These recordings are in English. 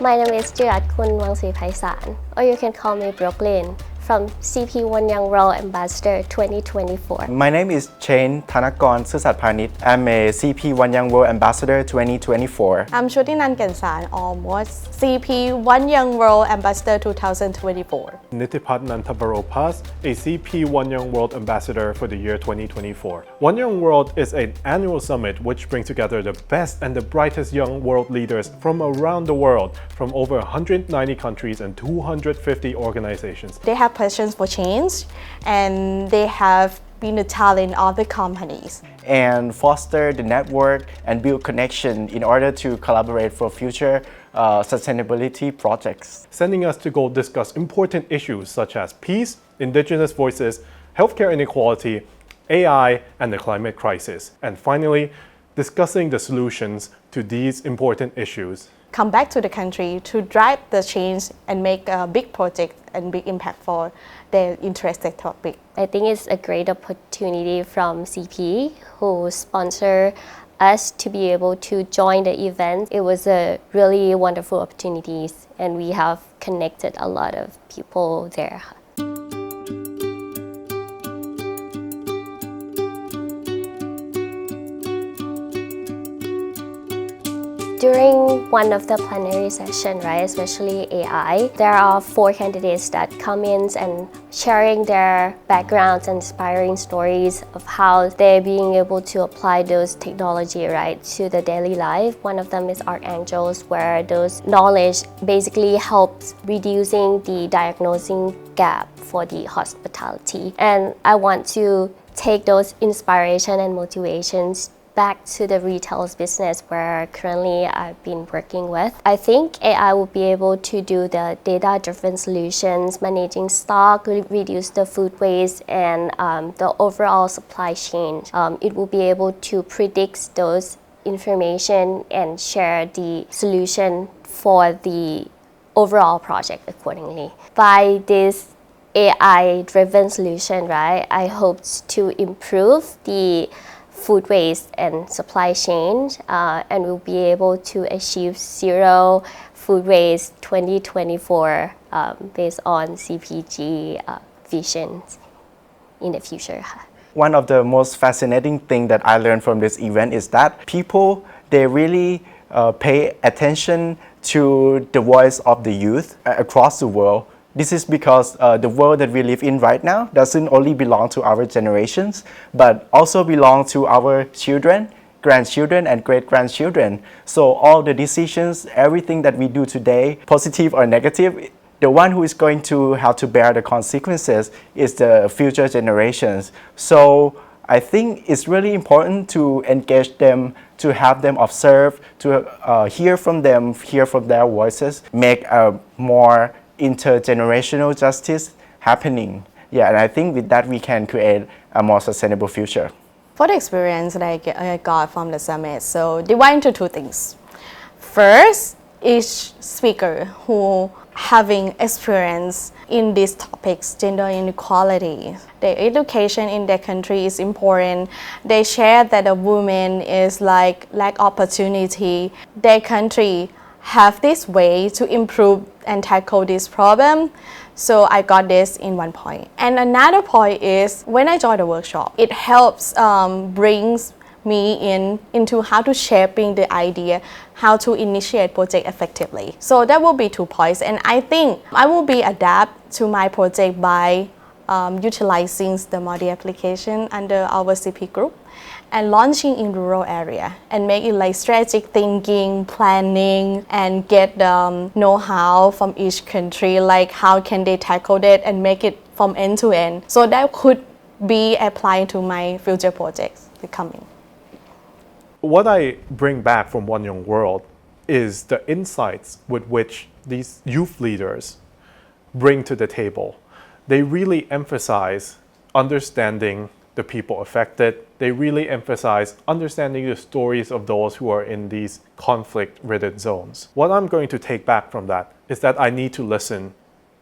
My name is Jirat Kun Wangsi Paisan, or you can call me Brooklyn, from CP One Young World Ambassador 2024. My name is Chain Thanakorn Susat Phanit. I'm a CP One Young World Ambassador 2024. I'm Shutinan Kensan, almost CP One Young World Ambassador 2024. Nitipat Nantabaropas, a CP One Young World Ambassador for the year 2024. One Young World is an annual summit which brings together the best and the brightest young world leaders from around the world, from over 190 countries and 250 organizations. They have passions for change and they have been the talent of the companies. And foster the network and build connection in order to collaborate for future sustainability projects. Sending us to go discuss important issues such as peace, indigenous voices, healthcare inequality, AI, and the climate crisis. And finally, discussing the solutions to these important issues. Come back to the country to drive the change and make a big project and big impact for their interested topic. I think it's a great opportunity from CP who sponsor us to be able to join the event. It was a really wonderful opportunity and we have connected a lot of people there. During one of the plenary session, right, especially AI, there are 4 candidates that come in and sharing their backgrounds and inspiring stories of how they're being able to apply those technology, right, to the daily life. One of them is Archangels, where those knowledge basically helps reducing the diagnosing gap for the hospitality. And I want to take those inspiration and motivations back to the retail business where currently I've been working with. I think AI will be able to do the data-driven solutions, managing stock, reduce the food waste, and the overall supply chain. It will be able to predict those information and share the solution for the overall project accordingly. By this AI-driven solution, right, I hope to improve the food waste and supply chain, and we'll be able to achieve zero food waste 2024 based on CPG visions in the future. One of the most fascinating things that I learned from this event is that people, they really pay attention to the voice of the youth across the world. This is because the world that we live in right now doesn't only belong to our generations, but also belong to our children, grandchildren, and great-grandchildren. So all the decisions, everything that we do today, positive or negative, the one who is going to have to bear the consequences is the future generations. So I think it's really important to engage them, to have them observe, to hear from them, hear from their voices, make a more intergenerational justice happening. Yeah, and I think with that we can create a more sustainable future. For the experience that I got from the summit, so divide into 2 things. First, each speaker who having experience in these topics, gender inequality, their education in their country is important. They share that a woman is like lack opportunity. Their country have this way to improve and tackle this problem. So I got this in one point. And another point is when I joined the workshop, it helps brings me into how to shaping the idea, how to initiate project effectively. So that will be 2 points. And I think I will be adapt to my project by utilizing the model application under our CP group and launching in rural area and make it like strategic thinking, planning, and get the know-how from each country, like how can they tackle that and make it from end to end. So that could be applied to my future projects coming. What I bring back from One Young World is the insights with which these youth leaders bring to the table. They really emphasize understanding the people affected. They really emphasize understanding the stories of those who are in these conflict-ridden zones. What I'm going to take back from that is that I need to listen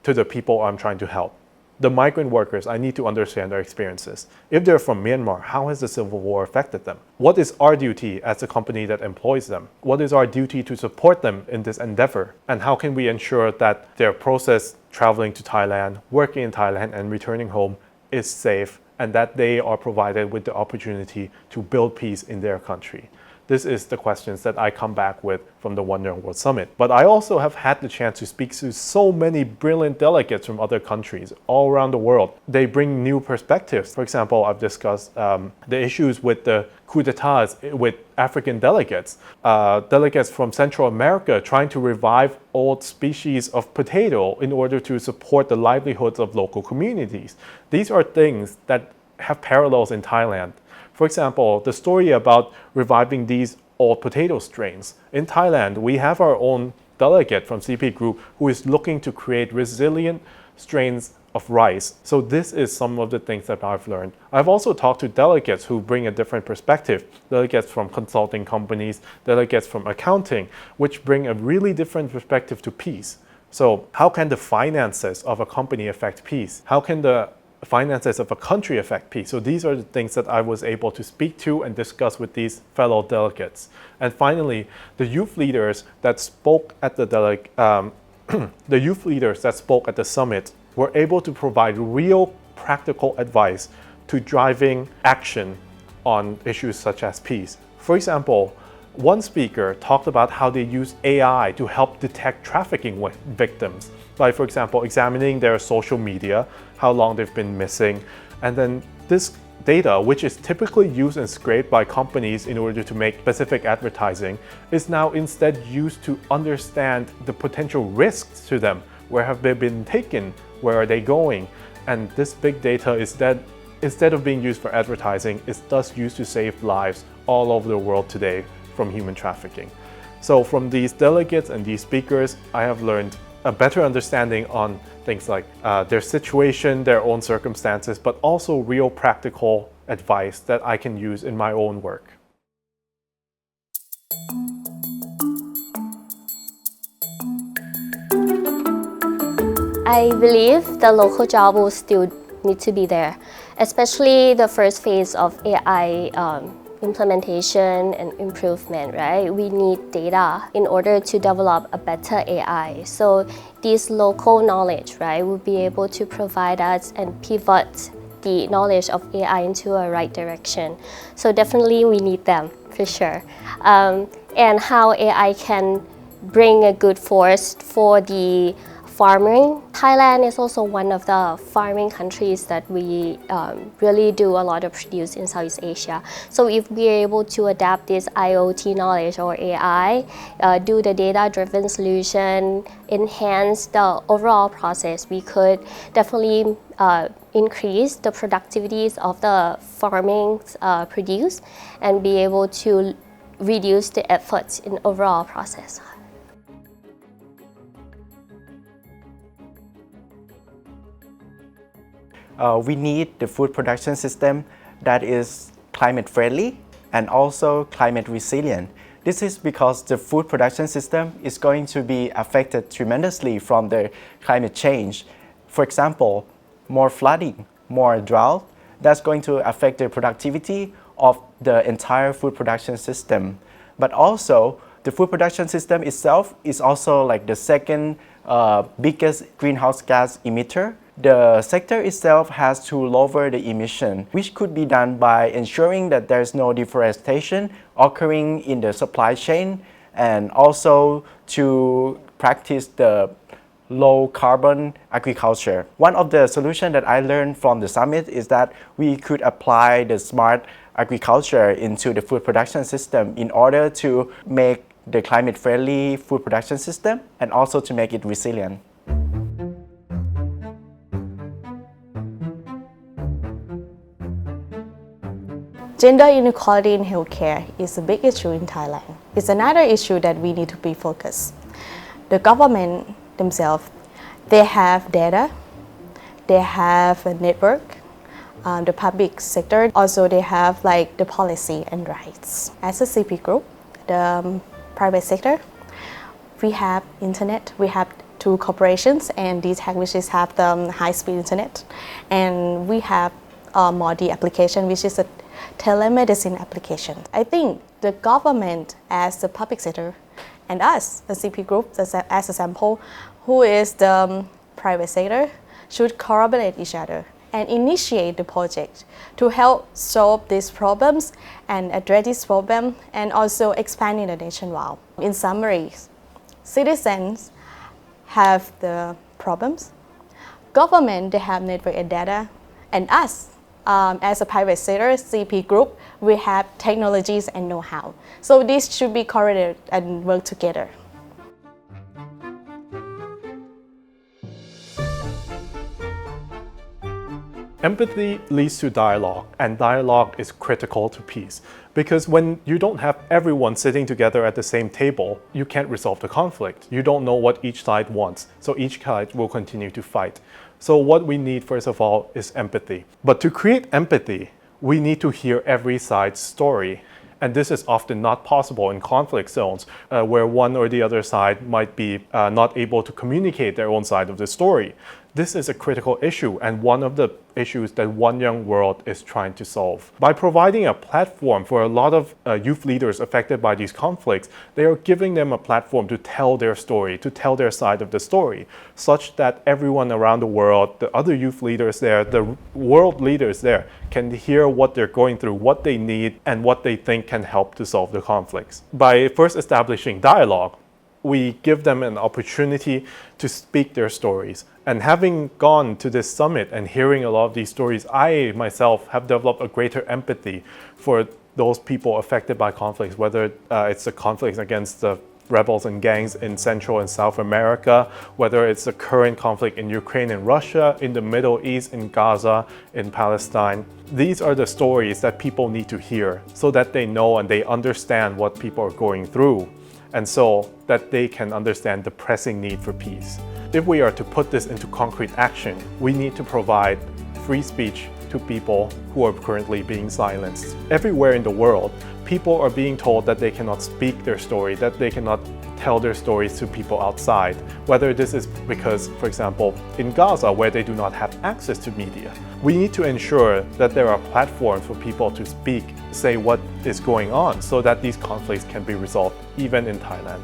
to the people I'm trying to help. The migrant workers, I need to understand their experiences. If they're from Myanmar, how has the civil war affected them? What is our duty as a company that employs them? What is our duty to support them in this endeavor? And how can we ensure that their process traveling to Thailand, working in Thailand, and returning home is safe, and that they are provided with the opportunity to build peace in their country? This is the questions that I come back with from the One Young World Summit. But I also have had the chance to speak to so many brilliant delegates from other countries all around the world. They bring new perspectives. For example, I've discussed the issues with the coup d'etats with African delegates. Delegates from Central America trying to revive old species of potato in order to support the livelihoods of local communities. These are things that have parallels in Thailand. For example, the story about reviving these old potato strains. In Thailand, we have our own delegate from CP Group who is looking to create resilient strains of rice. So this is some of the things that I've learned. I've also talked to delegates who bring a different perspective. Delegates from consulting companies, delegates from accounting, which bring a really different perspective to peace. So how can the finances of a company affect peace? How can the finances of a country affect peace? So these are the things that I was able to speak to and discuss with these fellow delegates. And finally, the youth leaders that spoke at the summit were able to provide real practical advice to driving action on issues such as peace. For example, one speaker talked about how they use AI to help detect trafficking victims. Like, for example, examining their social media, how long they've been missing, and then this data, which is typically used and scraped by companies in order to make specific advertising, is now instead used to understand the potential risks to them. Where have they been taken? Where are they going? And this big data is that instead of being used for advertising, is thus used to save lives all over the world today from human trafficking. So from these delegates and these speakers, I have learned a better understanding on things like their situation, their own circumstances, but also real practical advice that I can use in my own work. I believe the local job will still need to be there, especially the first phase of AI implementation and improvement, right? We need data in order to develop a better AI. So this local knowledge, right, will be able to provide us and pivot the knowledge of AI into a right direction. So definitely we need them for sure. And how AI can bring a good force for the farming. Thailand is also one of the farming countries that we really do a lot of produce in Southeast Asia. So if we are able to adapt this IoT knowledge or AI, do the data-driven solution, enhance the overall process, we could definitely increase the productivities of the farming produce and be able to reduce the efforts in overall process. We need the food production system that is climate friendly and also climate resilient. This is because the food production system is going to be affected tremendously from the climate change. For example, more flooding, more drought, that's going to affect the productivity of the entire food production system. But also, the food production system itself is also like the second biggest greenhouse gas emitter. The sector itself has to lower the emission, which could be done by ensuring that there's no deforestation occurring in the supply chain, and also to practice the low carbon agriculture. One of the solutions that I learned from the summit is that we could apply the smart agriculture into the food production system in order to make the climate friendly food production system and also to make it resilient. Gender inequality in healthcare is a big issue in Thailand. It's another issue that we need to be focused. The government themselves, they have data, they have a network, the public sector, also they have like the policy and rights. As a CP group, the private sector, we have internet, we have to corporations and these tech which have the high-speed internet. And we have more the application which is a telemedicine application. I think the government as the public sector and us, the CP group, as a sample, who is the private sector, should collaborate each other and initiate the project to help solve these problems and address this problem and also expanding the nationwide. In summary, citizens have the problems, government they have network and data, and us as a private sector, CP group, we have technologies and know-how. So this should be correlated and work together. Empathy leads to dialogue, and dialogue is critical to peace. Because when you don't have everyone sitting together at the same table, you can't resolve the conflict. You don't know what each side wants, so each side will continue to fight. So what we need, first of all, is empathy. But to create empathy, we need to hear every side's story. And this is often not possible in conflict zones where one or the other side might be not able to communicate their own side of the story. This is a critical issue and one of the issues that One Young World is trying to solve. By providing a platform for a lot of youth leaders affected by these conflicts, they are giving them a platform to tell their story, to tell their side of the story, such that everyone around the world, the other youth leaders there, the world leaders there, can hear what they're going through, what they need, and what they think can help to solve the conflicts. By first establishing dialogue, we give them an opportunity to speak their stories. And having gone to this summit and hearing a lot of these stories, I myself have developed a greater empathy for those people affected by conflicts, whether it's the conflicts against the rebels and gangs in Central and South America, whether it's the current conflict in Ukraine and Russia, in the Middle East, in Gaza, in Palestine. These are the stories that people need to hear so that they know and they understand what people are going through, and so that they can understand the pressing need for peace. If we are to put this into concrete action, we need to provide free speech to people who are currently being silenced. Everywhere in the world, people are being told that they cannot speak their story, that they cannot tell their stories to people outside. Whether this is because, for example, in Gaza, where they do not have access to media. We need to ensure that there are platforms for people to speak, say what is going on, so that these conflicts can be resolved, even in Thailand.